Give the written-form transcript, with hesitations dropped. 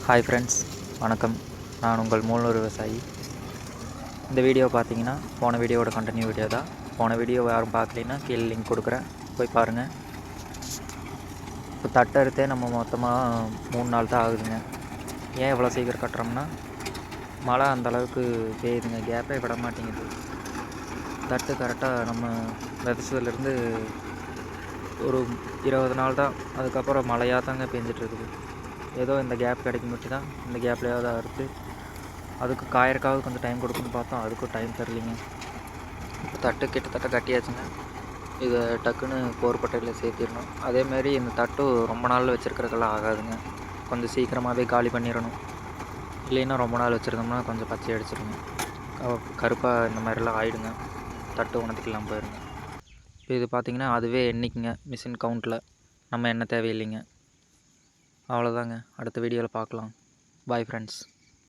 Hi friends, வணக்கம். நான் உங்கள் மூலூர் விவசாயி. இந்த வீடியோ பார்த்தீங்கன்னா போன வீடியோவோட கண்டினியூ வீடியோ தான். போன வீடியோ யாரும் பார்க்கலைன்னா கீழே லிங்க் கொடுக்குறேன், போய் பாருங்கள். இப்போ தட்டை அறுத்தே நம்ம மொத்தமாக 3 நாள் தான் ஆகுதுங்க. ஏன் இவ்வளோ சீக்கிரம் கட்டுறோம்னா மழை அந்தளவுக்கு பெய்யுதுங்க, கேப்பே விட மாட்டேங்குது. தட்டு கரெக்டாக நம்ம விதைச்சதுலேருந்து ஒரு 20 நாள் தான், அதுக்கப்புறம் மழையாக தாங்க பெஞ்சிட்ருக்குது. ஏதோ இந்த கேப் கிடைக்கும் மட்டும் தான் இந்த கேப்லையாவது அறுத்து அதுக்கு காயறக்காவது கொஞ்சம் டைம் கொடுக்குன்னு பார்த்தோம், அதுக்கும் டைம் தரலிங்க. இப்போ தட்டு கிட்டத்தட்ட கட்டியாச்சுங்க. இதை டக்குன்னு போர்பட்டையில் சேர்த்திடணும். அதேமாரி இந்த தட்டு ரொம்ப நாள் வச்சுருக்கிறதுக்கெல்லாம் ஆகாதுங்க, கொஞ்சம் சீக்கிரமாகவே காலி பண்ணிடணும். இல்லைன்னா ரொம்ப நாள் வச்சுருந்தோம்னா கொஞ்சம் பச்சை அடிச்சிடுங்க, கருப்பாக இந்த மாதிரிலாம் ஆகிடுங்க, தட்டு உணர்த்திக்கலாம் போயிடுங்க. இப்போ இது பார்த்திங்கன்னா அதுவே எண்ணிக்குங்க, மிஷின் கவுண்டில். நம்ம என்ன தேவையில்லைங்க. அவ்வளோதாங்க. அடுத்த வீடியோவில் பார்க்கலாம். Bye friends.